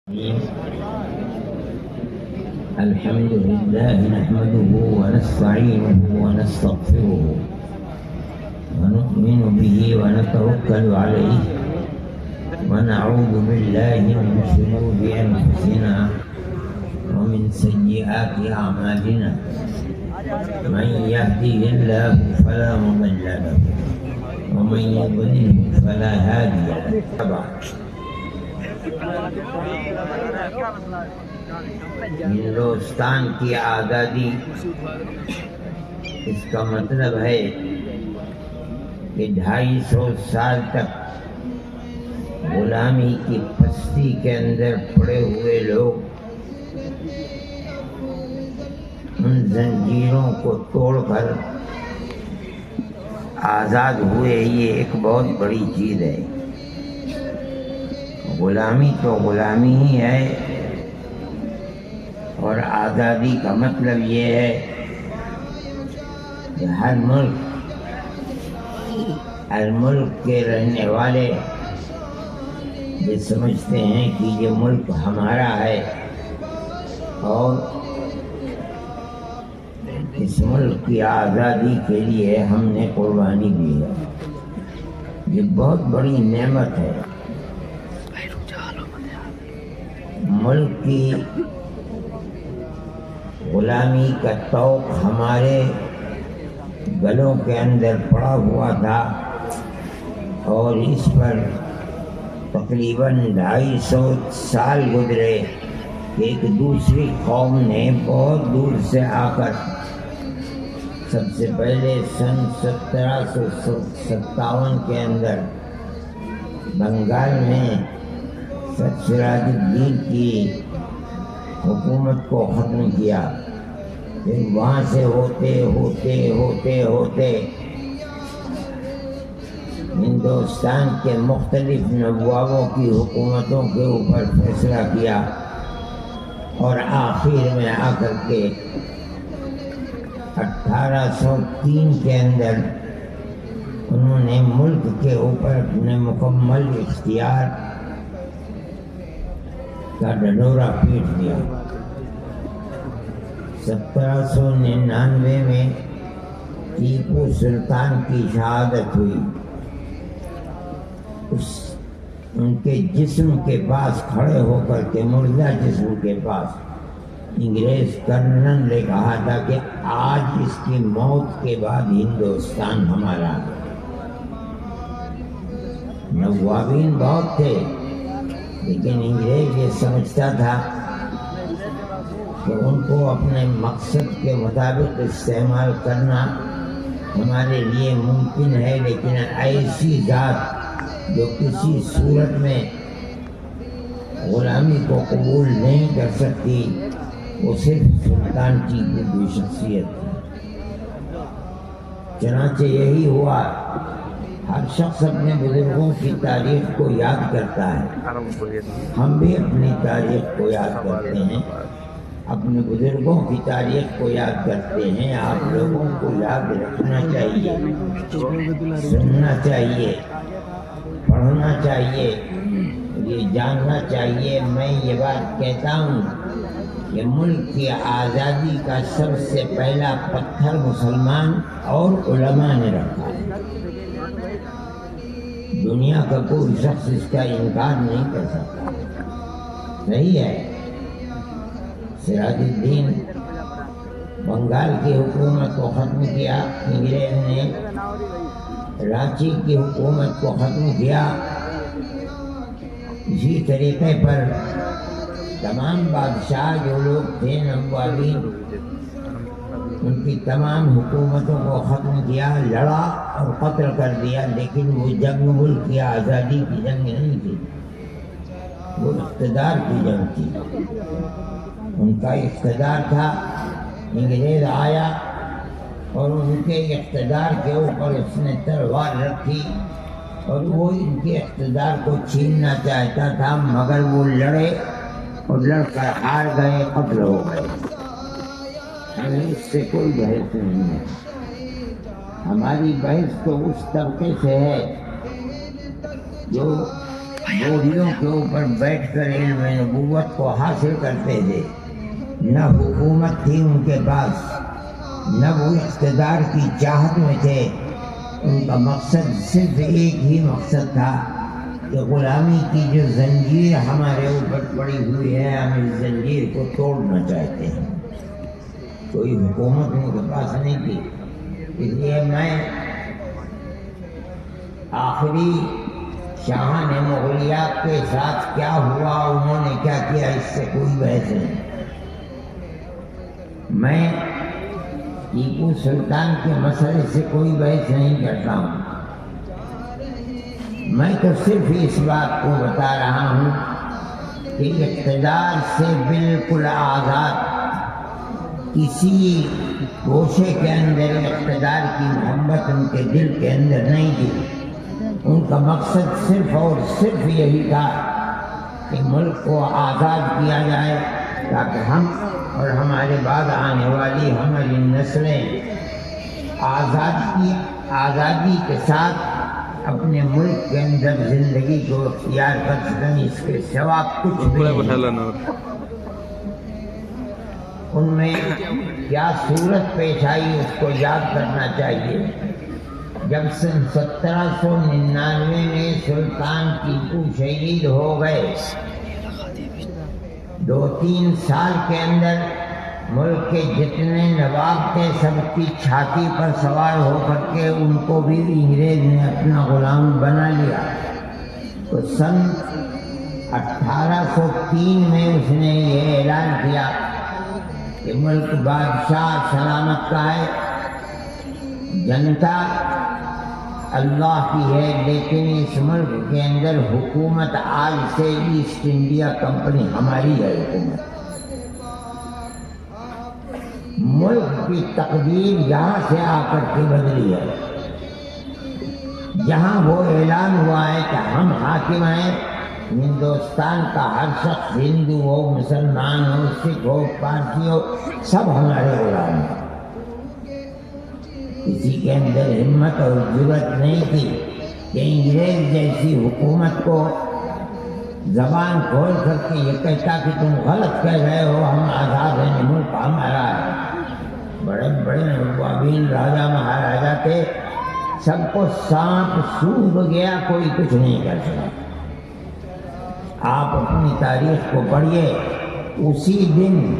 الحمد لله نحمده ونستعينه ونستغفره ونؤمن به ونتوكل عليه ونعوذ بالله من شرور أنفسنا ومن سيئات أعمالنا من يهده الله فلا مضل له ومن يضلل فلا هادي له. ہندوستان کی آزادی اس کا مطلب ہے کہ 250 سال تک غلامی کی پستی کے اندر پڑے ہوئے لوگ ان زنجیروں کو توڑ کر آزاد ہوئے. یہ ایک بہت بڑی چیز ہے. غلامی تو غلامی ہی ہے، اور آزادی کا مطلب یہ ہے کہ ہر ملک کے رہنے والے یہ سمجھتے ہیں کہ یہ ملک ہمارا ہے اور اس ملک کی آزادی کے لیے ہم نے قربانی دی ہے. یہ بہت بڑی نعمت ہے. ملک کی غلامی کا طوق ہمارے گلوں کے اندر پڑا ہوا تھا، اور اس پر تقریباً 250 سال گزرے. ایک دوسری قوم نے بہت دور سے آ کر سب سے پہلے سن 1757 کے اندر بنگال میں سراج الدین کی حکومت کو ختم کیا. پھر وہاں سے ہوتے ہندوستان کے مختلف نوابوں کی حکومتوں کے اوپر فیصلہ کیا، اور آخر میں آ کر کے 1803 کے اندر انہوں نے ملک کے اوپر اپنے مکمل اختیار کا ڈنڈورا پیٹ دیا. 1799 میں ٹیپو سلطان کی شہادت ہوئی. ان کے جسم کے پاس کھڑے ہو کر کے، مردہ جسم کے پاس، انگریز کرنل نے کہا تھا کہ آج اس کی موت کے بعد ہندوستان ہمارا ہے. نوابین بہت تھے، لیکن انگریز یہ سمجھتا تھا کہ ان کو اپنے مقصد کے مطابق استعمال کرنا ہمارے لیے ممکن ہے، لیکن ایسی ذات جو کسی صورت میں غلامی کو قبول نہیں کر سکتی، وہ صرف سلطان کی کوئی شخصیت تھی. چنانچہ یہی ہوا. ہر شخص اپنے بزرگوں کی تاریخ کو یاد کرتا ہے. ہم بھی اپنی تاریخ کو یاد کرتے ہیں، اپنے بزرگوں کی تاریخ کو یاد کرتے ہیں. آپ لوگوں کو یاد رکھنا چاہیے، سننا چاہیے، پڑھنا چاہیے، یہ جاننا چاہیے. میں یہ بات کہتا ہوں کہ ملک کی آزادی کا سب سے پہلا پتھر مسلمان اور علماء نے رکھا ہے. دنیا کا کوئی شخص اس کا انکار نہیں کر سکتا. صحیح ہے، سراج الدین بنگال کی حکومت کو ختم کیا، انگریز نے رانچی کی حکومت کو ختم کیا. اسی طریقے پر تمام بادشاہ جو لوگ تھے نوابین، ان کی تمام حکومتوں کو ختم کیا، لڑا اور قتل کر دیا. لیکن وہ جنگ ملک کی آزادی کی جنگ نہیں تھی، وہ اقتدار کی جنگ تھی. ان کا اقتدار تھا. انگریز آیا اور ان کے اقتدار کے اوپر اس نے تلوار رکھی، اور وہ ان کے اقتدار کو چھیننا چاہتا تھا، مگر وہ لڑے اور لڑ کر ہار گئے، قتل ہو گئے. ہمیں اس سے کوئی بحث نہیں ہے. ہماری بحث تو اس طبقے سے ہے جو بوڑھیوں کے اوپر بیٹھ کر علم نبوت کو حاصل کرتے تھے. نہ حکومت تھی ان کے پاس، نہ وہ اقتدار کی چاہت میں تھے. ان کا مقصد صرف ایک ہی مقصد تھا کہ غلامی کی جو زنجیر ہمارے اوپر پڑی ہوئی ہے ہم اس زنجیر کو توڑنا چاہتے ہیں. کوئی حکومت ان کے پاس نہیں تھی. اس لیے میں آخری شاہان مغلیہ کے ساتھ کیا ہوا، انہوں نے کیا کیا، اس سے کوئی بحث نہیں. میں ٹیپو سلطان کے مسئلے سے کوئی بحث نہیں کرتا ہوں. میں تو صرف اس بات کو بتا رہا ہوں کہ اقتدار سے بالکل آزاد، کسی گوشے کے اندر اقتدار کی محبت ان کے دل کے اندر نہیں تھی. ان کا مقصد صرف اور صرف یہی تھا کہ ملک کو آزاد کیا جائے تاکہ ہم اور ہمارے بعد آنے والی ہماری نسلیں آزادی کے ساتھ اپنے ملک کے اندر زندگی کو اختیار کر سکیں. اس کے سوا کچھ بھی نہیں. ان میں کیا صورت پیش آئی اس کو یاد کرنا چاہیے. جب سن 1799 میں سلطان ٹیپو شہید ہو گئے، 2-3 سال کے اندر ملک کے جتنے نواب تھے سب کی چھاتی پر سوار ہو کر کے ان کو بھی انگریز نے اپنا غلام بنا لیا. تو سن 1803 میں اس نے یہ اعلان کیا کہ ملک بادشاہ سلامت کا ہے، جنتا اللہ کی ہے، لیکن اس ملک کے اندر حکومت آج سے ایسٹ انڈیا کمپنی ہماری ہے. حکومت ملک کی تقدیر یہاں سے آ کر کے بدلی ہے. جہاں وہ اعلان ہوا ہے کہ ہم حاکم ہیں، ہندوستان کا ہر شخص، ہندو ہو، مسلمان ہو، سکھ ہو، پارسی ہو، سب ہمارے غلام ہیں. کسی کے اندر ہمت اور جرأت نہیں تھی کہ انگریز جیسی حکومت کو زبان کھول کر کے یہ کہتا کہ تم غلط کہہ رہے ہو، ہم آزاد ہیں، ملک ہمارا ہے. بڑے بڑے نوابین راجا مہاراجا تھے، سب کو سانپ سونگھ گیا، کوئی کچھ نہیں کر سکا. آپ اپنی تاریخ کو پڑھیے. اسی دن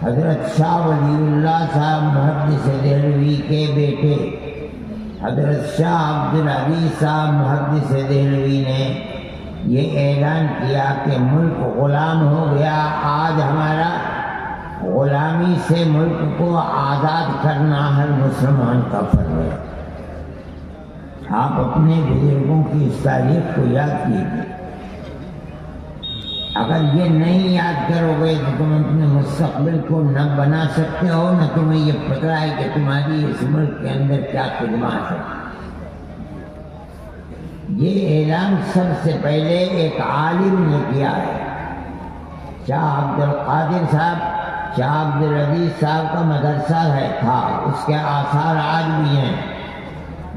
حضرت شاہ ولی اللہ صاحب محدث دہلوی کے بیٹے حضرت شاہ عبدالعزیز صاحب محدث دہلوی نے یہ اعلان کیا کہ ملک غلام ہو گیا. آج ہمارا غلامی سے ملک کو آزاد کرنا ہر مسلمان کا فرض ہے. آپ اپنے بزرگوں کی اس تاریخ کو یاد کیجیے. اگر یہ نہیں یاد کرو گے تو تم اپنے مستقبل کو نہ بنا سکتے ہو، نہ تمہیں یہ پتہ ہے کہ تمہاری اس ملک کے اندر کیا خدمات ہے. یہ اعلان سب سے پہلے ایک عالم نے کیا ہے. شاہ عبد القادر صاحب، شاہ عبدالعزیز صاحب کا مدرسہ تھا، اس کے آثار آج بھی ہیں.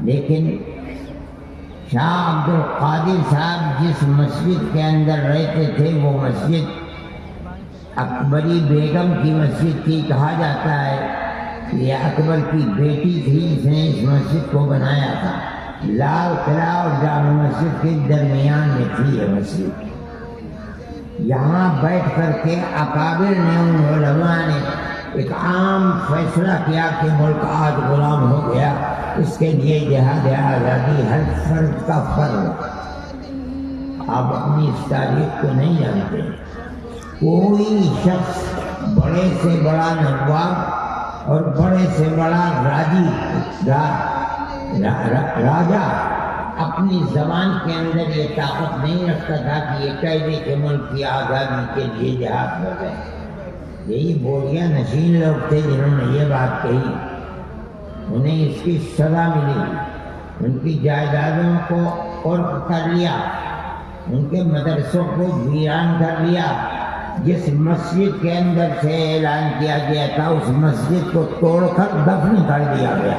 لیکن شاہ عبد القادر صاحب جس مسجد کے اندر رہتے تھے وہ مسجد اکبری بیگم کی مسجد تھی. کہا جاتا ہے کہ یہ اکبر کی بیٹی تھی، اس نے اس مسجد کو بنایا تھا. لال قلعہ اور جامع مسجد کے درمیان میں تھی یہ مسجد. یہاں بیٹھ کر کے اکابر نے، ان علماء نے ایک عام فیصلہ کیا کہ ملک آج غلام ہو گیا، اس کے لیے جہاد آزادی ہر فرد کا فرض. آپ اپنی اس تاریخ کو نہیں جانتے. کوئی شخص بڑے سے بڑا نواب اور بڑے سے بڑا راجا اپنی زبان کے اندر یہ طاقت نہیں رکھتا تھا کہ یہ کہہ دے کہ ملک کی آزادی کے لیے جہاد کر رہے ہیں. یہی بوڑھیا نشین لوگ تھے جنہوں نے یہ بات کہی. انہیں اس کی سزا ملی. ان کی جائیدادوں کو قرق کر لیا، ان کے مدرسوں کو ویران کر لیا. جس مسجد کے اندر سے اعلان کیا گیا تھا اس مسجد کو توڑ کر دفن کر دیا گیا.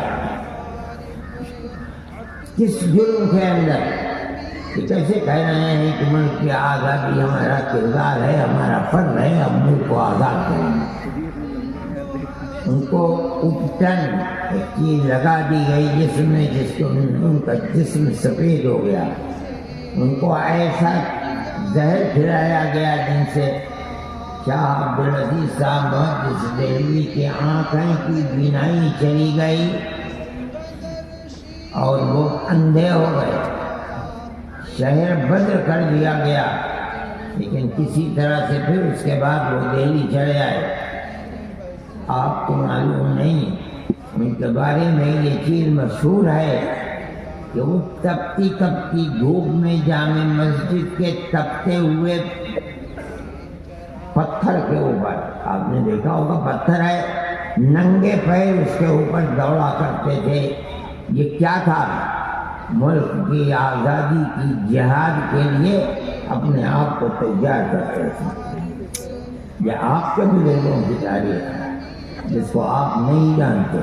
کس جرم کے اندر؟ یہ کیسے کہہ رہے ہیں کہ ملک کی آزادی ہمارا کردار ہے، ہمارا فرض ہے، ہم ملک کو آزاد کریں گے؟ ان کو اپٹن ایک چیز لگا دی گئی جسم میں، جس کو ان کا جسم سفید ہو گیا. ان کو ایسا زہر کھلایا گیا جن سے شاہ عبدالعزیز صاحب محدث دہلوی کی آنکھیں کی بینائی چلی گئی اور وہ اندھے ہو گئے. شہر بدر کر دیا گیا، لیکن کسی طرح سے پھر اس کے بعد وہ دہلی چلے آئے. آپ کو معلوم نہیں، ان کے بارے میں یہ چیز مشہور ہے کہ وہ تپتی تپتی دھوپ میں جامع مسجد کے تپتے ہوئے پتھر کے اوپر، آپ نے دیکھا ہوگا پتھر ہے، ننگے پیر اس کے اوپر دوڑا کرتے تھے. یہ کیا تھا؟ ملک کی آزادی کی جہاد کے لیے اپنے آپ کو تیار کرتے تھے. یہ آپ کے بزرگوں کی تاریخ ہے جس کو آپ نہیں جانتے.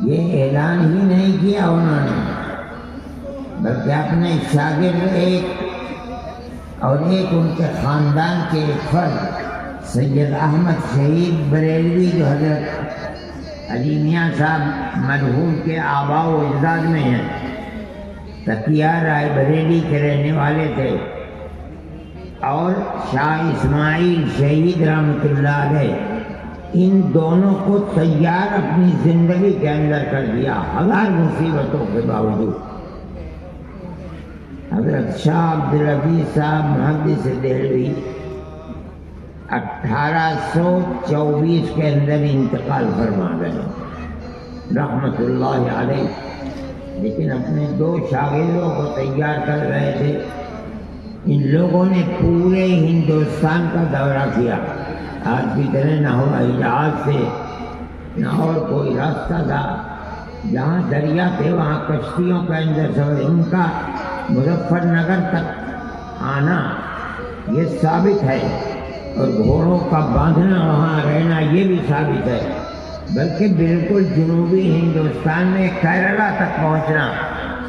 یہ اعلان ہی نہیں کیا انہوں نے، بلکہ اپنے شاگرد ایک اور ایک ان کے خاندان کے ایک فرد سید احمد شہید بریلوی، جو حضرت علی میاں صاحب مرحوم کے آباء و اجداد میں ہیں، تقیہ رائے بریلی کے رہنے والے تھے، اور شاہ اسماعیل شہید رحمۃ اللہ علیہ، ان دونوں کو تیار اپنی زندگی کے اندر کر دیا ہزار مصیبتوں کے باوجود. حضرت شاہ عبدالعزیز صاحب محدث دہلوی 1824 کے اندر انتقال فرما گئے رحمۃ اللہ علیہ، لیکن اپنے 2 شاگردوں کو تیار کر رہے تھے. ان لوگوں نے پورے ہندوستان کا دورہ کیا. آج کی طرح نہ ہوائی جہاز سے، نہ اور کوئی راستہ تھا. جہاں دریا تھے وہاں کشتیوں کے اندر سفر. ان کا مظفر نگر تک آنا یہ ثابت ہے، اور گھوڑوں کا باندھنا وہاں رہنا یہ بھی ثابت ہے. بلکہ بالکل جنوبی ہندوستان میں کیرلا تک پہنچنا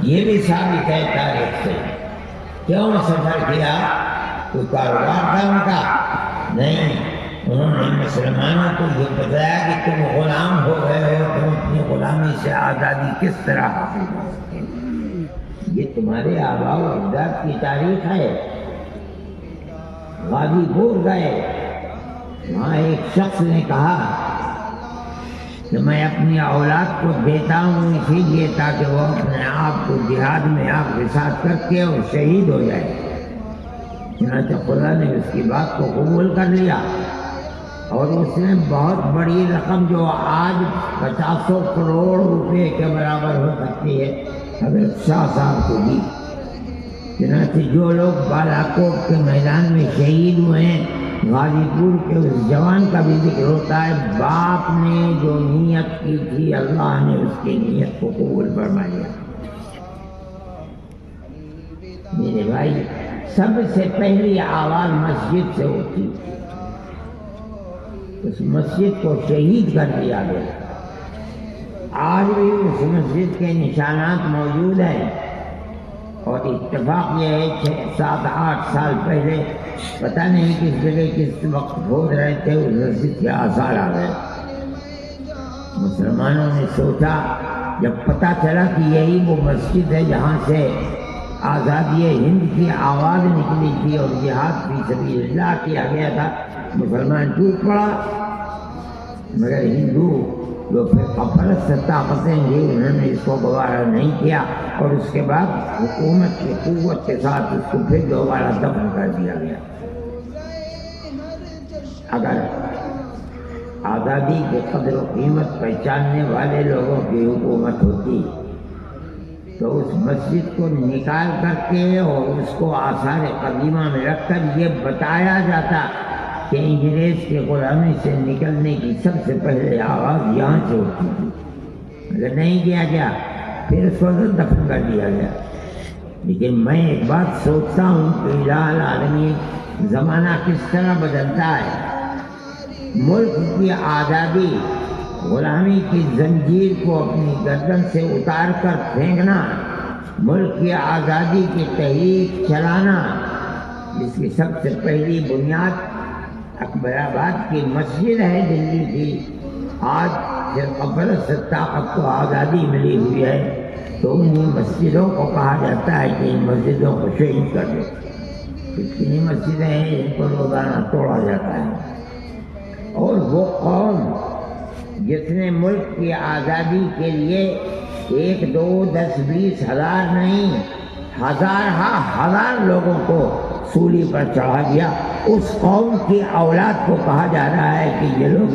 یہ بھی ثابت ہے تاریخ سے. کیوں سفر کیا؟ کوئی کاروبار تھا ان کا؟ نہیں. انہوں نے مسلمانوں کو یہ بتایا کہ تم غلام ہو گئے ہو، تم اپنی غلامی سے آزادی کس طرح حاصل کر سکتے. یہ تمہارے آباء و اجداد کی تاریخ ہے. غازی پور گئے، وہاں ایک شخص نے کہا کہ میں اپنی اولاد کو دیتا ہوں اسی لیے تاکہ وہ اپنے آپ کو جہاد میں آپ کے ساتھ کر کے اور شہید ہو جائے. چنانچہ خدا نے اس کی بات کو قبول کر لیا، اور اس نے بہت بڑی رقم جو آج 50 کروڑ روپے کے برابر ہو سکتی ہے حضرت شاہ صاحب کو دی. چنانچہ جو لوگ بالاکوٹ کے میدان میں شہید ہوئے ہیں، غازی پور کے اس جوان کا بھی ذکر ہوتا ہے. باپ نے جو نیت کی تھی اللہ نے اس کی نیت کو قبول فرما لیا. میرے بھائی، سب سے پہلی آواز مسجد سے ہوتی، اس مسجد کو شہید کر دیا گیا. آج بھی اس مسجد کے نشانات موجود ہیں، اور اتفاق یہ ہے 6 7 8 سال پہلے پتہ نہیں کس جگہ کس وقت کھود رہے تھے، اس مسجد کے آثار آ گئے. مسلمانوں نے سوچا، جب پتہ چلا کہ یہی وہ مسجد ہے جہاں سے آزادی ہند کی آواز نکلی تھی اور جہاد فی سبیل اللہ کیا گیا تھا، مسلمان ٹوٹ پڑا. مگر ہندو جو پرست طاقتیں تھیں انہوں نے اس کو گوارا نہیں کیا، اور اس کے بعد حکومت کی قوت کے ساتھ اس کو پھر دوبارہ دفن کر دیا گیا. اگر آزادی کے قدر و قیمت پہچاننے والے لوگوں کی حکومت ہوتی تو اس مسجد کو نکال کر کے اور اس کو آثار قدیمہ میں رکھ کر یہ بتایا جاتا کہ انگریز کے غلامی سے نکلنے کی سب سے پہلے آواز یہاں سے ہوتی تھی. اگر نہیں کیا گیا پھر اس کو دفن کر دیا گیا. لیکن میں ایک بات سوچتا ہوں کہ الہ العالمین زمانہ کس طرح بدلتا ہے. ملک کی آزادی، غلامی کی زنجیر کو اپنی گردن سے اتار کر پھینکنا ملک کی آزادی کی تحریک چلانا، جس کی سب سے پہلی بنیاد اکبر آباد کی مسجد ہے دلی کی، آج جب ابرس طاقت کو آزادی ملی ہوئی ہے تو انہیں مسجدوں کو کہا جاتا ہے کہ ان مسجدوں کو شہید کر دو۔ کتنی مسجدیں ہیں ان کو روزانہ توڑا جاتا ہے۔ اور وہ قوم جس نے ملک کی آزادی کے لیے 1 2 10 20 ہزار نہیں، ہزار لوگوں کو سولی پر چڑھا دیا، اس قوم کی اولاد کو کہا جا رہا ہے کہ یہ لوگ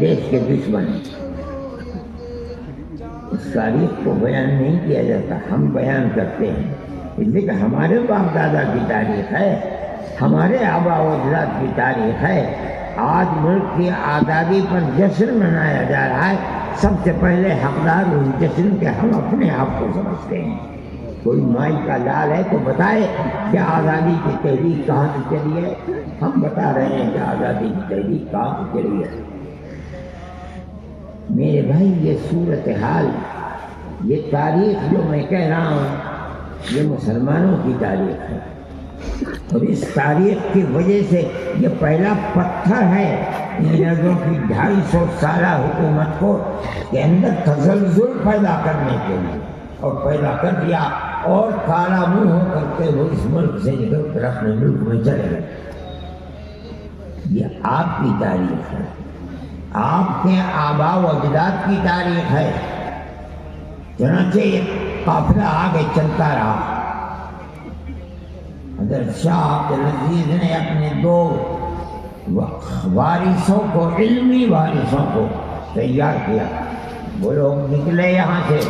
دیش کے دشمن ہیں۔ اس تاریخ کو بیان نہیں کیا جاتا، ہم بیان کرتے ہیں، اس لیے کہ ہمارے باپ دادا کی تاریخ ہے، ہمارے آبا و اجداد کی تاریخ ہے۔ آج ملک کی آزادی پر جشن منایا جا رہا ہے، سب سے پہلے حقدار اس جشن کے ہم اپنے آپ کو سمجھتے ہیں۔ کوئی مائی کا لال ہے تو بتائے کہ آزادی کی تحریک کہاں سے چلی ہے؟ ہم بتا رہے ہیں کہ آزادی کی تحریک کہاں سے چلی ہے۔ میرے بھائی، یہ صورتحال، یہ تاریخ جو میں کہہ رہا ہوں، یہ مسلمانوں کی تاریخ ہے، اور اس تاریخ کی وجہ سے یہ پہلا پتھر ہے انگریزوں کی 250 سالہ حکومت کو کے اندر تزلزل پیدا کرنے کے لیے، اور پیدا کر دیا، اور کالا منہ ہو کر کے وہ اس ملک سے نکل کر اپنے ملک میں چلے گئے۔ یہ آپ کی تاریخ ہے، آپ کے آبا و اجداد کی تاریخ ہے۔ چنانچہ یہ قافلہ آگے چلتا رہا۔ حضرت شاہ عبدالعزیز نے اپنے 2 وارثوں کو، علمی وارثوں کو تیار کیا۔ وہ لوگ نکلے یہاں سے،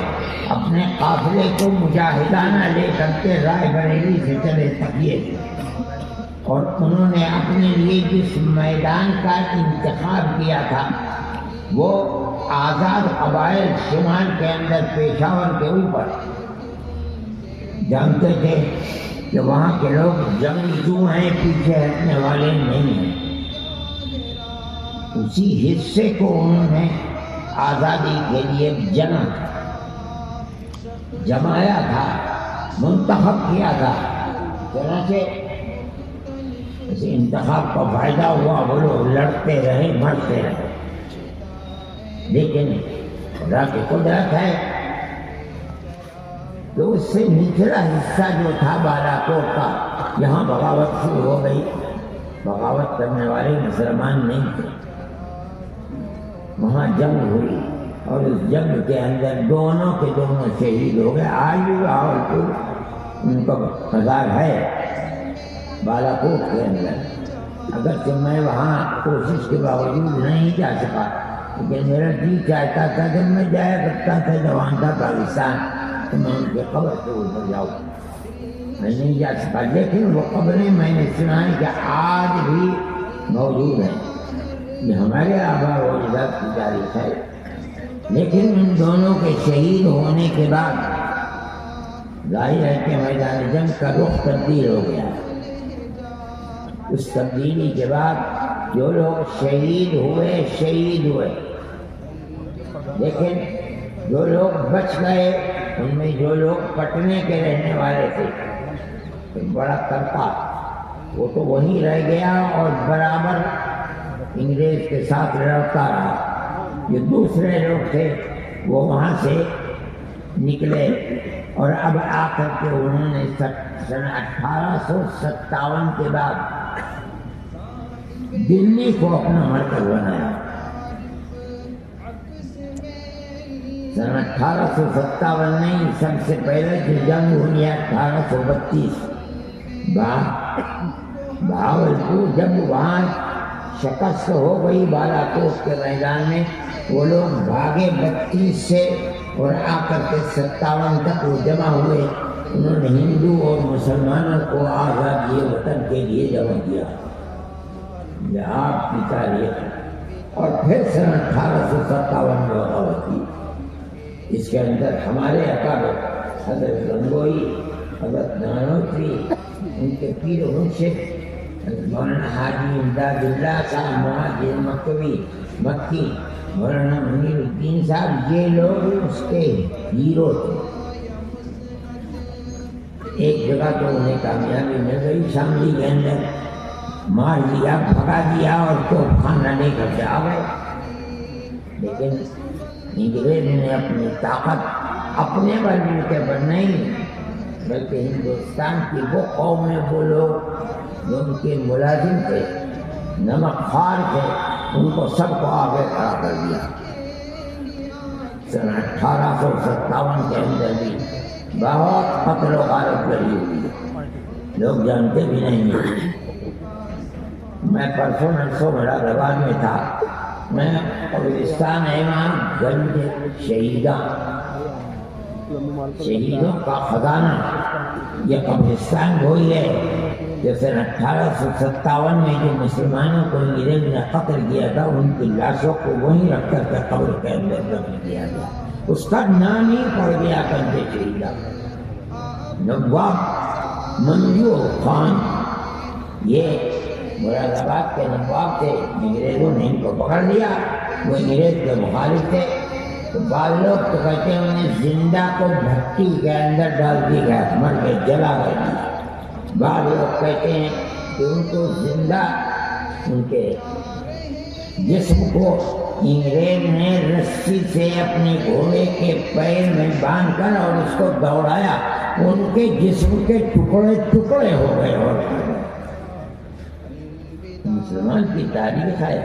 اپنے قافلے کو مجاہدانہ لے کر کے رائے بریلی سے چلے تکیے، اور انہوں نے اپنے لیے جس میدان کا انتخاب کیا تھا وہ آزاد قبائل شمال کے اندر پشاور کے اوپر، جانتے تھے کہ وہاں کے لوگ جنگجو ہیں، پیچھے ہٹنے والے نہیں ہیں۔ اسی حصے کو انہوں نے آزادی کے لیے جمایا تھا، منتخب کیا تھا۔ چنانچہ اس انتخاب کا فائدہ ہوا، وہ لوگ لڑتے رہے، مرتے رہے، لیکن خدا کی قدرت ہے کہ اس سے نچلا حصہ جو تھا بالاکوٹ کا، یہاں بغاوت شروع ہو گئی۔ بغاوت کرنے والے مسلمان نہیں تھے، وہاں جنگ ہوئی، اور اس جنگ کے اندر دونوں کے دونوں شہید ہو گئے۔ آج بھی راولپور ان کا مزار ہے بالاکوٹ کے اندر، اگرچہ میں وہاں کوشش کے باوجود نہیں جا سکا، لیکن میرا جی چاہتا تھا کہ میں جایا کرتا تھا، جوان تھا پاکستان، تو میں ان کے قبر پہ اتر جاؤں، میں نہیں جا سکا۔ لیکن وہ قبریں میں نے سنا ہے کہ آج بھی موجود ہیں، یہ ہمارے آبا و اجداد کی تاریخ ہے۔ لیکن ان دونوں کے شہید ہونے کے بعد ظاہر ہے کہ میدان جنگ کا رخ تبدیل ہو گیا۔ اس تبدیلی کے بعد جو لوگ شہید ہوئے، لیکن جو لوگ بچ گئے ان میں جو لوگ پٹنے کے رہنے والے تھے، ایک بڑا طبقہ وہ تو وہیں رہ گیا اور برابر انگریز کے ساتھ لڑتا رہا۔ جو دوسرے لوگ تھے وہ وہاں سے نکلے، اور اب آ کر کے انہوں نے سن 1857 کے بعد دلی کو اپنا مرکز بنایا۔ سن 1857 نہیں، سب سے پہلے جو جنگ ہوئی ہے 1832 بہاولپور، جب وہاں شکست ہو گئی بالاکوٹ کے میدان میں، وہ لوگ بھاگے 32 سے، اور آ کر کے 57 تک وہ جمع ہوئے۔ انہوں نے ہندو اور مسلمانوں کو آزادی وطن کے لیے جمع کیا۔ یہ آپ کی تاریخ ہے۔ اور پھر سن 1857 میں بغاوت کی، اس کے اندر ہمارے اکابر حضرت گنگوئی، حضرت نانوتری، ان کے پیر و مرشد مولانا حاجی امداد اللہ صاحب مہاجر مکی، مولانا منیر الدین صاحب، یہ لوگ اس کے ہیرو تھے۔ ایک جگہ تو انہیں کامیابی مل گئی شاملی کے اندر، مار دیا، بھگا دیا اور تو کھانا لے کر کے آ گئے. لیکن انگریز نے اپنی طاقت اپنے بل کے پر نہیں بلکہ ہندوستان کی وہ قوم میں وہ لوگ جو ان کے ملازم تھے، نمک خوار تھے، ان کو سب کو آگے کھڑا کر دیا. سن 1857 کے اندر بھی بہت قتل و غارت کری ہوئی ہے، لوگ جانتے بھی نہیں ہیں. میں پرسوں نرسوں مرادآباد میں تھا، میں قبرستان امام گنج شہیدوں کا خزانہ، یہ قبرستان وہی ہے جو سن 1857 میں جو مسلمانوں کو انگریز نے قتل کیا تھا ان کی لاشوں کو وہیں رکھ کر کے قبر کے اندر دفن کیا گیا. اس کا نام ہی پڑ گیا گنج شہیدہ. نواب منظور خان یہ مراد آباد کے نواب تھے، انگریزوں نے ان کو پکڑ لیا، وہ انگریز کے مخالف تھے. تو بعض لوگ تو کہتے ہیں انہیں زندہ کو بھٹی کے اندر ڈال دیا گیا، مر کے جلا گیا. بعض لوگ کہتے ہیں کہ ان کو زندہ ان کے جسم کو انگریز نے رسی سے اپنے گھوڑے کے پیر میں باندھ کر اور اس کو دوڑایا، ان کے جسم کے ٹکڑے ٹکڑے ہو گئے. اور مسلمان کی تاریخ ہے،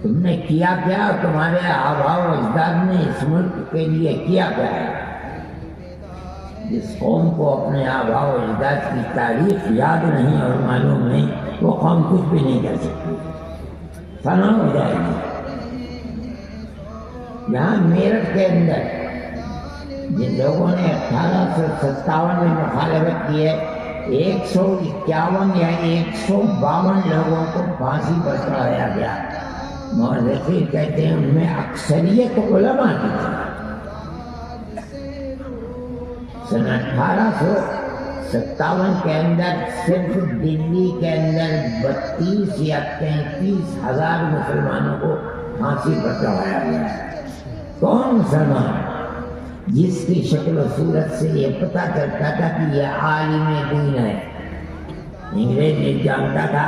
تم نے کیا کیا، تمہارے آباء و اجداد نے اس ملک کے لیے کیا کیا ہے. جس قوم کو اپنے آباء و اجداد کی تاریخ یاد نہیں اور معلوم نہیں، وہ قوم کچھ بھی نہیں کر سکتی، فنا ہو جائے گی. یہاں میرٹھ کے اندر جن لوگوں نے 1857 میں مخالفت کی ہے، 151 یا 152 لوگوں کو پھانسی پر چڑھایا گیا. مورخین کہتے ہیں ان میں اکثریت علماء کی تھی. سن 1857 کے اندر صرف دلی کے اندر 32 یا 33 ہزار مسلمانوں کو پھانسی پر چڑھایا گیا. کون مسلمان جس کی شکل و صورت سے یہ پتہ چلتا تھا کہ یہ عالم دین ہے؟ انگریز یہ جانتا تھا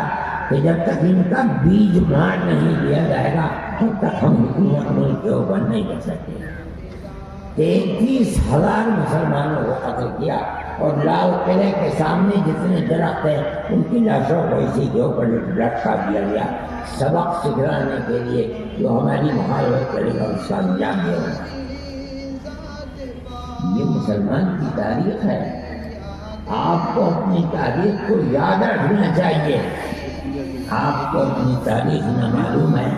کہ جب تک ان کا بیج مار نہیں دیا جائے گا تب تک ہم حکومت ملک کے اوپر نہیں کر سکتے. 33,000 مسلمانوں کو قتل کیا اور لال قلعے کے سامنے جتنے درخت ہیں ان کی لاشوں کو اسی کے اوپر لٹکا دیا گیا، سبق سکھلانے کے لیے جو ہماری مخالفت کرے گا اس کا انجام دے گا. یہ مسلمان کی تاریخ ہے. آپ کو اپنی تاریخ کو یاد رکھنا چاہیے. آپ کو اپنی تاریخ نہ معلوم ہے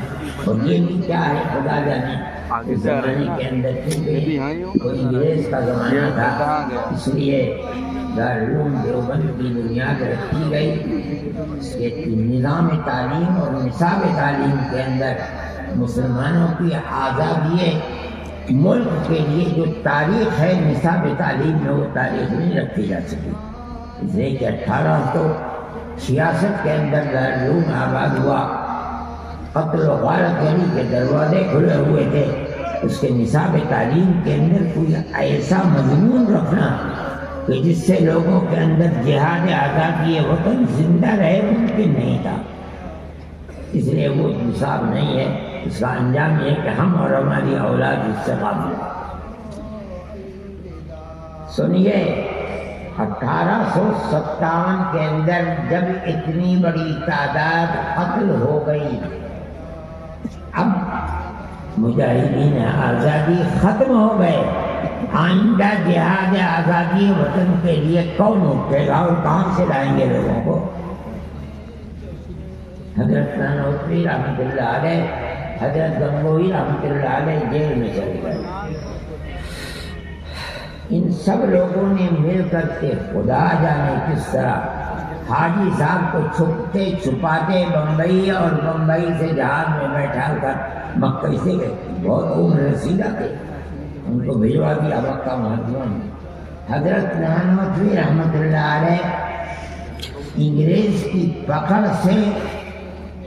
اور یہ بھی کیا ہے خدا جانے. اس زمانے کے اندر کوئی انگریز کا زمانہ تھا، اس لیے دارالعلوم دیوبند کی بنیاد رکھی گئی. اس کے نظام تعلیم اور نصاب تعلیم کے اندر مسلمانوں کی آزادی ملک کے لیے جو تاریخ ہے نصاب تعلیم میں وہ تاریخ نہیں رکھی جا سکی. اس لیے کہ 1866 کے اندر دارالعلوم آباد ہوا، قتل و غارت گری کے دروازے کھلے ہوئے تھے. اس کے نصاب تعلیم کے اندر کوئی ایسا مضمون رکھنا کہ جس سے لوگوں کے اندر جہاد آزادی وطن زندہ رہے ممکن نہیں تھا. اس لیے وہ نصاب نہیں ہے. اس کا انجام یہ کہ ہم اور ہماری اولاد اس سے قابل ہے. سنیے 1857 کے اندر جب اتنی بڑی تعداد قتل ہو گئی، اب مجاہدین آزادی ختم ہو گئے. آئندہ جہاد آزادی وطن کے لیے کون اٹھے گا اور کہاں سے لائیں گے لوگوں کو؟ حضرت نانوتوی رحمۃ اللہ علیہ، حضرت گنگوہی رحمۃ اللہ علیہ جیل میں چلے گئے. ان سب لوگوں نے مل کر کے خدا جانے کس طرح حاجی صاحب کو چھپتے چھپاتے بمبئی اور بمبئی سے جہاز میں بیٹھا کر مکہ سے گئے. بہت عمر رسیدہ تھے، ان کو بھجوا دیا مکہ مہاجروں نے. حضرت نانوتوی رحمۃ اللہ علیہ انگریز کی پکڑ سے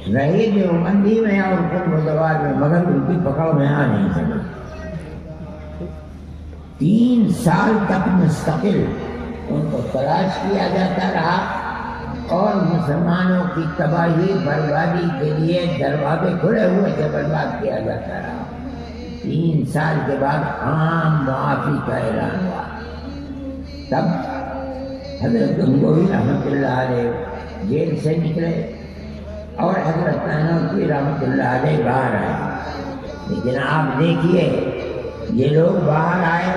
رہے دیوبندی میں اور گلبردار میں، مگر ان کی پکڑ میں آ نہیں سکے. 3 سال تک مستقل ان کو تلاش کیا جاتا رہا اور مسلمانوں کی تباہی بربادی کے لیے دروازے کھلے ہوئے سے برباد کیا جاتا رہا۔ 3 سال کے بعد عام معافی کا اعلان ہوا۔ تب حضرت گنگوہی رحمۃ اللہ علیہ جیل سے نکلے اور حضرت نانوتوی رحمۃ اللہ علیہ باہر آئے۔ لیکن آپ دیکھیے یہ لوگ باہر آئے،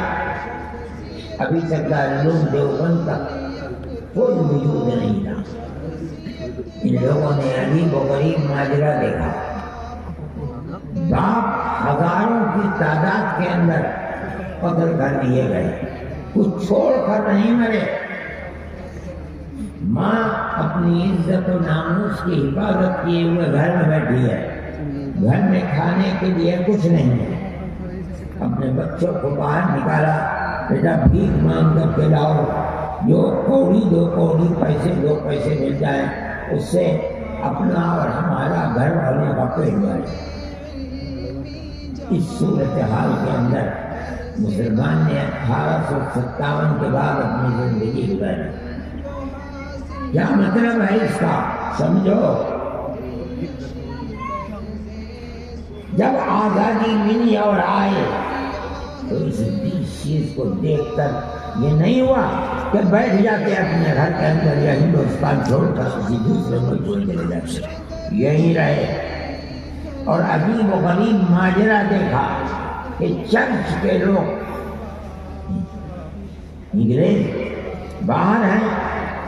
ابھی تک دارالعلوم دیوبند کا کوئی وجود نہیں تھا۔ ان لوگوں نے عجیب و غریب ماجرا دیکھا۔ باپ ہزاروں کی تعداد کے اندر قتل کر دیے گئے، کچھ چھوڑ کر نہیں مرے۔ ماں اپنی عزت و ناموس کی حفاظت کیے ہوئے گھر میں بیٹھی ہے، گھر میں کھانے کے لیے کچھ نہیں ہے۔ اپنے بچوں کو باہر نکالا، بیٹا بھیک مانگ کر کے لاؤ، جو کوڑی 2 کوڑی پیسے 2 پیسے مل جائیں اس سے اپنا اور ہمارا گھر والوں کا پیٹ بھرے۔ اس صورتحال کے اندر مسلمان نے 1857 کے بعد اپنی زندگی گزاری۔ کیا مطلب ہے اس کا سمجھو؟ جب آزادی ملی اور آئے تو اس چیز کو دیکھ کر یہ نہیں ہوا کہ بیٹھ جاتے اپنے گھر کے اندر یا ہندوستان چھوڑ کر کسی دوسرے ملک میں چلے جاتے، یہی رہے۔ اور عجیب و غریب ماجرا دیکھا کہ چرچ کے لوگ انگریز باہر ہیں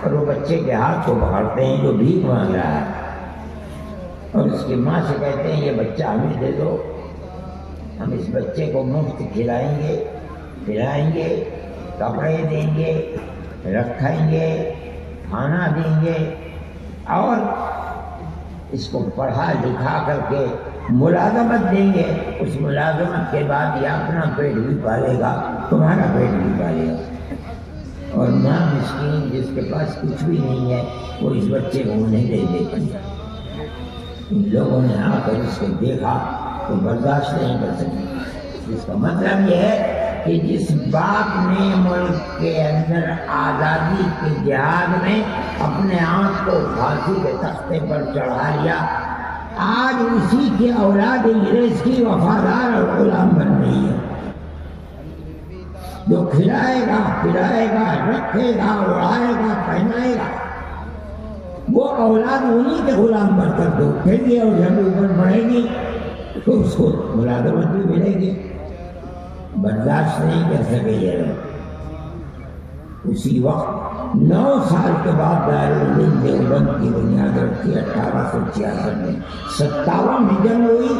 اور وہ بچے کے ہاتھ کو پکڑتے ہیں جو بھیک مانگ رہا ہے، اور اس کی ماں سے کہتے ہیں یہ بچہ ہمیں دے دو، ہم اس بچے کو مفت کھلائیں گے، پلائیں گے، کپڑے دیں گے، رکھیں گے، کھانا دیں گے، اور اس کو پڑھا لکھا کر کے ملازمت دیں گے۔ اس ملازمت کے بعد یہ اپنا پیٹ بھی پالے گا، تمہارا پیٹ بھی پالے گا۔ اور ماں مسکین جس کے پاس کچھ بھی نہیں ہے وہ اس بچے کو انہیں دے دیتی ہے۔ ان لوگوں نے آ کر اس کو دیکھا تو برداشت نہیں کر سکے۔ اس کا مطلب یہ ہے کہ جس باپ نے ملک کے اندر آزادی کے جہاد میں اپنے آپ کو پھانسی کے تختے پر چڑھا لیا، آج اسی کی اولاد انگریز کی وفادار اور غلام بن رہی ہے، جو کھلائے گا پلائے گا رکھے گا اڑائے گا پہنائے گا، وہ اولاد انہی کے غلام بن کر دو پھر گی، اور جب اوپر بڑھے گی تو اس کو ملازمت بھی ملے گی۔ برداشت نہیں کر سکے یہ لوگ۔ اسی وقت 9 سال کے بعد دارالعلوم دیوبند کی بنیاد رکھی 1866 میں، 57 میں جنگ ہوئی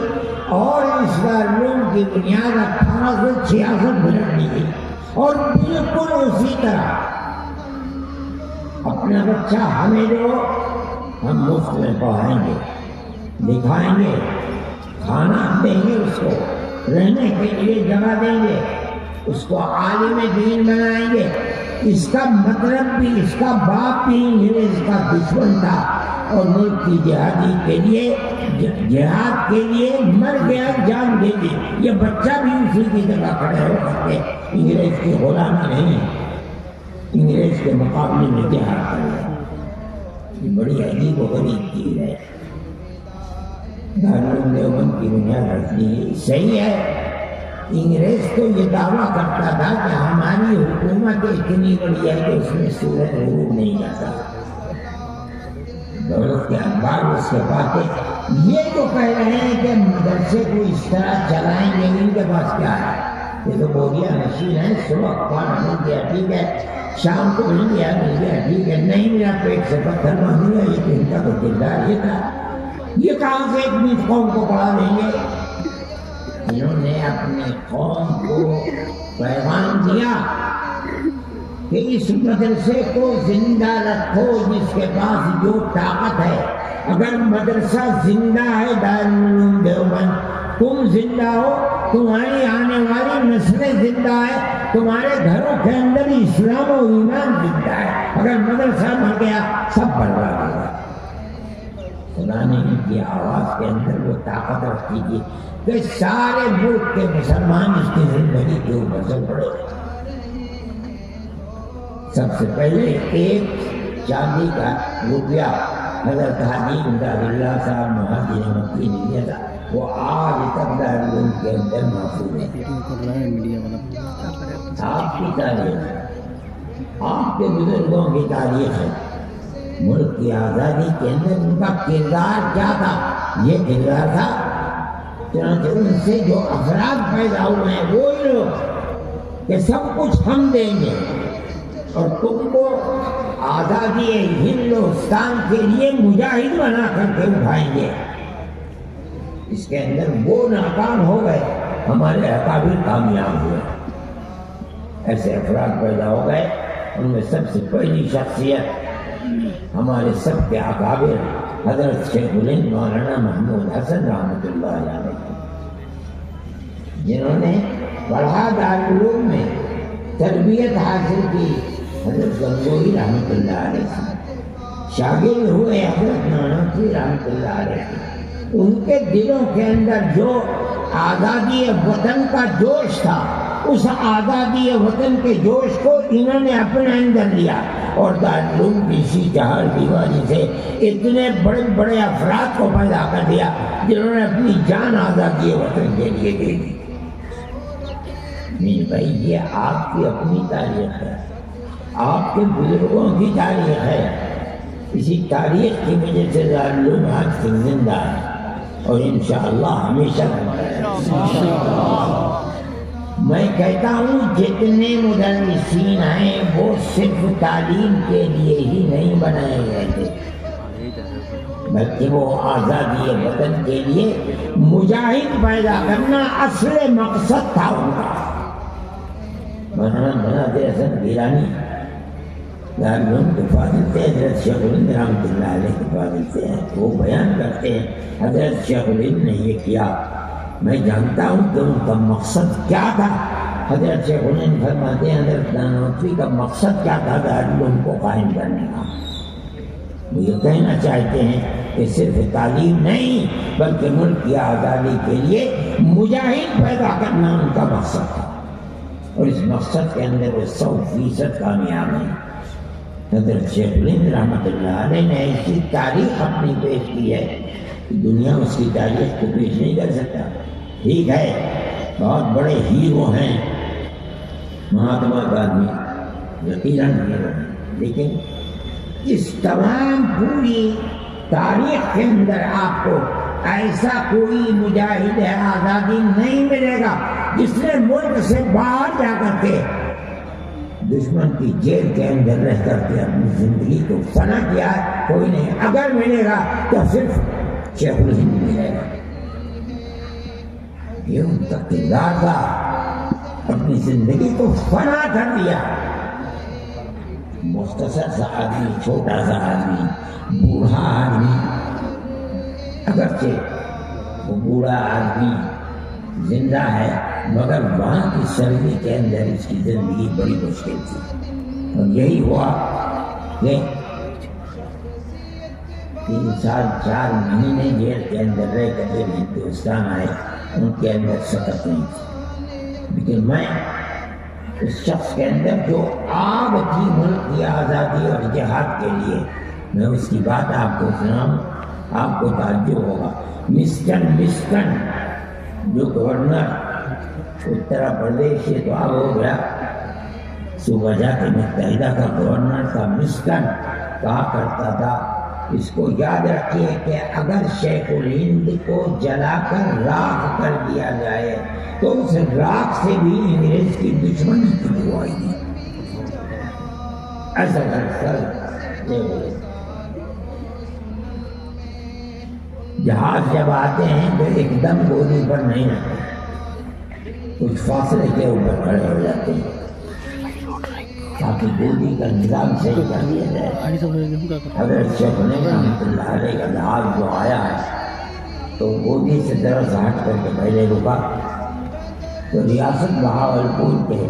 اور اس دارالعلوم کی بنیاد 1866 میں رکھی گئی، اور بالکل اسی طرح اپنا بچہ ہمیں دو، ہم مفت میں پڑھائیں گے، دکھائیں گے، کھانا دیں گے، اس کو رہنے کے لیے جگہ دیں گے، اس کو عالم دین بنائیں گے۔ اس کا مطلب بھی اس کا باپ بھی انگریز کا دشمن تھا اور ملک کی جہادی کے لیے جہاد کے لیے مر گیا، جان دے دی۔ یہ بچہ بھی اسی کی جگہ کھڑے ہو کر کے انگریز کی غلامی نہیں، انگریز کے مقابلے میں جہاد کر رہا۔ یہ بڑی عجیب و غریب چیز ہے۔ دارالعلوم دیوبند کی بنیاد رکھنی صحیح ہے۔ انگریز تو یہ دعویٰ کرتا تھا کہ ہماری حکومت اتنی بڑی ہے کہ اس میں سورج غروب نہیں جاتا، دولت کے اخبار اس کے پاس یہ تو کہہ رہے ہیں کہ مدرسے کو اس طرح چلائیں گے، ان کے پاس کیا ہے؟ یہ تو بوریا نشین ہے، صبح کھانا مل گیا ٹھیک ہے، شام کو مل گیا ٹھیک ہے، نہیں ملا پیٹ سے پتھر باندھ لیا۔ یہ تو ان کا تو کردار یہ تھا، یہ کہاں سے اتنی قوم کو پڑھا دیں گے؟ انہوں نے اپنے قوم کو پیغام دیا کہ اس مدرسے کو زندہ رکھو، جس کے پاس جو طاقت ہے۔ اگر مدرسہ زندہ ہے دارالعلوم دیوبند، تم زندہ ہو، تمہاری آنے والی نسلیں زندہ ہے، تمہارے گھروں کے اندر اسلام و ایمان زندہ ہے۔ اگر مدرسہ مر گیا سب برباد ہو گیا۔ خدا نے ان کی آواز کے اندر وہ طاقت رکھی تھی کہ سارے ملک کے مسلمان اس کی زندگی کے اوپر چل پڑے، سب سے پہلے ایک چاندی کا روپیہ حضرت حاجی امداد اللہ صاحب مہاجر مکی نے دیا تھا، وہ آج تک دارالعلوم کے اندر محفوظ ہے۔ آپ کی تاریخ، آپ کے بزرگوں کی تاریخ ہے، ملک کی آزادی کے اندر ان کا کردار کیا تھا؟ یہ کردار تھا چنانچہ ان سے جو افراد پیدا ہوئے ہیں وہی لوگ کہ سب کچھ ہم دیں گے اور تم کو آزادی ہندوستان کے لیے مجاہد بنا کر کے اٹھائیں گے۔ اس کے اندر وہ ناکام ہو گئے، ہمارے اکابر کامیاب ہوئے۔ ایسے افراد پیدا ہو گئے، ان میں سب سے پہلی شخصیت ہمارے سب کے اکابر حضرت شیخ الہند مولانا محمود حسن رحمۃ اللہ علیہ، جنہوں نے پڑھا دارالعلوم میں، تربیت حاصل کی حضرت گنگوہی رحمۃ اللہ علیہ سے، شاگرد ہوئے حضرت نانوتوی رحمۃ اللہ علیہ سے۔ ان کے دلوں کے اندر جو آزادی وطن کا جوش تھا، اس آزادی وطن کے جوش کو انہوں نے اپنے اندر لیا اور دارالعلوم کی اسی چہار دیواری سے اتنے بڑے بڑے افراد کو پیدا کر دیا جنہوں نے اپنی جان آزادی وطن کے لیے دے دی۔ نہیں بھائی، یہ آپ کی اپنی تاریخ ہے، آپ کے بزرگوں کی تاریخ ہے۔ اسی تاریخ کی وجہ سے دارالعلوم آج تک زندہ ہے اور انشاءاللہ ہمیشہ زندہ ہے۔ میں کہتا ہوں جتنے مدرسین ہیں وہ صرف تعلیم کے لیے ہی نہیں بنائے گئے تھے، بلکہ وہ آزادی وطن کے لیے مجاہد پیدا کرنا اصل مقصد تھا ان کا۔ مولانا مناظر حسن گیلانی دارالعلوم کے فاضل سے، حضرت شیخ الہند رحمۃ اللہ علیہ کے فاضل سے ہیں، وہ بیان کرتے ہیں حضرت شیخ الہند نے یہ کیا، میں جانتا ہوں کہ ان کا مقصد کیا تھا۔ حضرت شیخ الہند فرماتے ہیں حضرت نانوتوی کا مقصد کیا تھا دارالعلوم کو قائم کرنے کا؟ وہ یہ کہنا چاہتے ہیں کہ صرف تعلیم نہیں بلکہ ملک کی آزادی کے لیے مجاہد پیدا کرنا ان کا مقصد تھا، اور اس مقصد کے اندر وہ 100% کامیاب ہیں۔ حضرت شیخ الہند رحمۃ اللہ علیہ نے ایسی تاریخ اپنی پیش کی ہے کہ دنیا اس کی تاریخ کو پیش نہیں کر سکتا۔ ٹھیک ہے، بہت بڑے ہیرو ہیں مہاتما گاندھی، یقیناً ہیرو ہیں، لیکن اس تمام پوری تاریخ کے اندر آپ کو ایسا کوئی مجاہد آزادی نہیں ملے گا جس نے ملک سے باہر جا کر کے دشمن کی جیل کے اندر رہ کر کے اپنی زندگی کو فنا کیا ہے، کوئی نہیں۔ اگر ملے گا تو صرف شیخ الہند ملے گا۔ یہ ان کا کردار تھا، اپنی زندگی کو فنا کر دیا۔ مختصر سا آدمی، چھوٹا سا آدمی، بوڑھا آدمی، اگرچہ وہ بوڑھا آدمی زندہ ہے مگر وہاں کی سردی کے اندر اس کی زندگی بڑی مشکل تھی، اور یہی ہوا کہ 3 سال 4 مہینے جیل کے اندر رہ کر جب ہندوستان آئے ان کے اندر سکت نہیں تھی، لیکن میں اس شخص کے اندر جو آگ تھی ملک کی آزادی اور جہاد کے لیے، میں اس کی بات آپ کو سناؤں، آپ کو تعجب ہوگا۔ مسٹر مسکن جو گورنر اتر پردیش سے تو آب ہو گیا، صوبہ جات متحدہ کا گورنر تھا، مسکن کہا کرتا تھا، اس کو یاد رکھیے کہ اگر شیخ الہند کو جلا کر راکھ کر دیا جائے تو اس راکھ سے بھی انگریز کی دشمنی کی دعائی دی۔ ایسا جہاز جب آتے ہیں تو ایک دم گولی پر نہیں رہتے، کچھ فاصلے کے اوپر کھڑے ہو جاتے ہیں تاکہ گولی کا نظام صحیح کر دیا جائے۔ حضرت شیخ الہند رحمۃ اللہ علیہ کا جہاز جو آیا ہے تو گولی سے ذرا سا ہٹ کر کے پہلے رکا، تو ریاست بہاولپور کے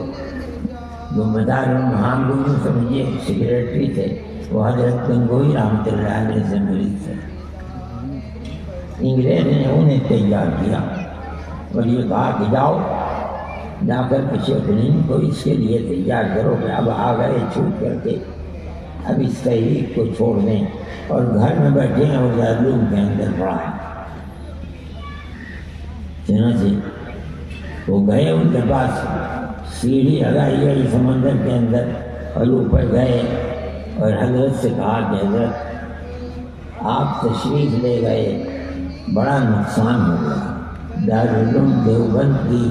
جو مدار المحامدین سمجھیے سیکریٹری تھے، وہ حضرت گنگوہی رحمۃ اللہ علیہ سے مریض تھے۔ انگریز نے انہیں تیار کیا اور یہ کہا کہ جاؤ جا کر کسی اپنین کو اس کے لیے تیار کرو کہ اب آ گئے چھوٹ کر کے، اب اس تحریک کو چھوڑ دیں اور گھر میں بیٹھے ہیں اور دارالعلوم کے اندر پڑھائیں۔ چنانچہ وہ گئے، ان کے پاس سیڑھی لگائی گئی سمندر کے اندر، اور اوپر گئے اور حضرت سے کہا کہ حضرت آپ تشریف لے گئے، بڑا نقصان ہو گیا، دارالعلوم دیوبند کی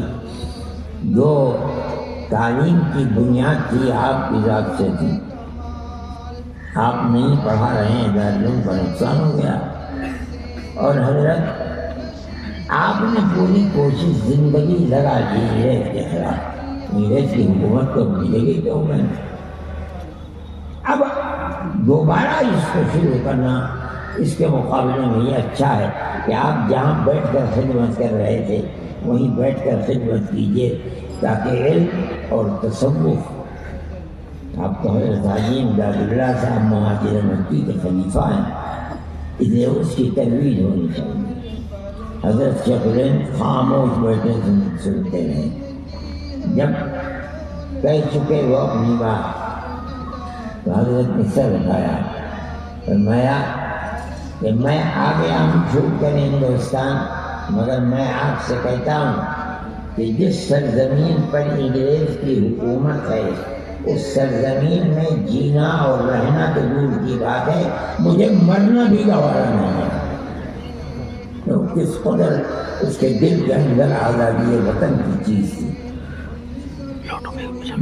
جو تعلیم کی بنیاد تھی آپ کی ذات سے تھی، آپ نہیں پڑھا رہے ہیں، دارالعلوم کا نقصان ہو گیا۔ اور حضرت آپ نے پوری کوشش زندگی لگا دی انگریز کے خلاف، انگریز کی حکومت کو ملے گی تو میں اب دوبارہ اس کو شروع کرنا اس کے مقابلے میں یہ اچھا ہے کہ آپ جہاں بیٹھ کر خدمت کر رہے تھے وہیں بیٹھ کر خدمت کیجیے، تاکہ علم اور تصوف، آپ تو حضرت عظیم داداللہ صاحب مہاجر مکی کے خلیفہ ہیں، اس لیے اس کی ترویج ہونی چاہیے۔ حضرت شیخ الہند خاموش بیٹھے سنتے رہے، جب کہہ چکے وہ اپنی بات تو حضرت نے سر اٹھایا، فرمایا کہ میں آ گیا ہوں چھوٹ کر ہندوستان، مگر میں آپ سے کہتا ہوں کہ جس سرزمین پر انگریز کی حکومت ہے اس سرزمین میں جینا اور رہنا تو دور کی بات ہے، مجھے مرنا بھی گوارا نہیں ہے۔ تو کس قدر اس کے دل کے اندر آزادی وطن کی چیز تھی۔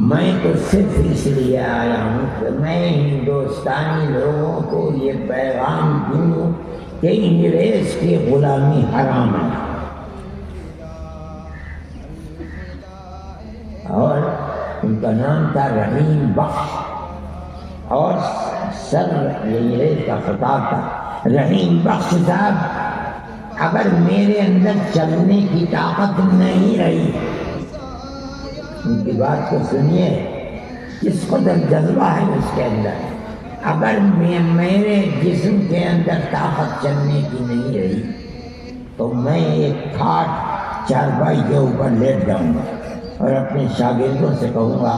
میں تو صرف اس لیے آیا ہوں کہ میں ہندوستانی لوگوں کو یہ پیغام دوں کہ انگریز کی غلامی حرام ہے، اور ان کا نام تھا رحیم بخش، اور سر انگریز کا خطاب تھا، رحیم بخش صاحب اگر میرے اندر چلنے کی طاقت نہیں رہی، ان کی بات کو سنیے، کس قدر جذبہ ہے اس کے اندر، اگر میرے جسم کے اندر طاقت چلنے کی نہیں رہی تو میں ایک کھاٹ چارپائی کے اوپر لیٹ جاؤں گا اور اپنے شاگردوں سے کہوں گا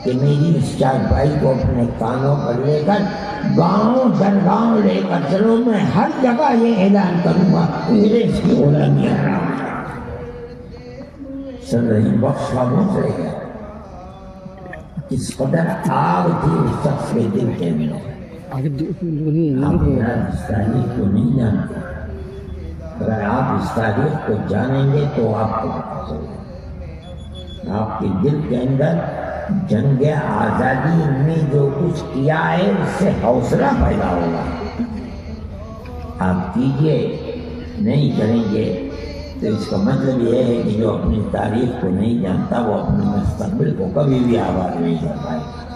کہ میری اس چارپائی کو اپنے کانوں پر لے کر گاؤں در گاؤں لے کر چلو، میں ہر جگہ یہ اعلان کروں گا انگریز کی غلامی حرام ہے۔ سر رحیم بخش خاموش رہ گیا، کس قدر آگ تھی اس شخص کے دل کے اندر۔ آپ اس تاریخ کو نہیں جانتے، اگر آپ اس تاریخ کو جانیں گے تو آپ کو پتہ چلے گا، آپ کے دل کے اندر جنگ آزادی نے جو کچھ کیا ہے اس سے حوصلہ پیدا ہوگا۔ آپ کیجئے، نہیں کریں گے تو اس کا مطلب یہ ہے کہ جو اپنی تاریخ کو نہیں جانتا وہ اپنے مستقبل کو کبھی بھی آباد نہیں کر پائے گا۔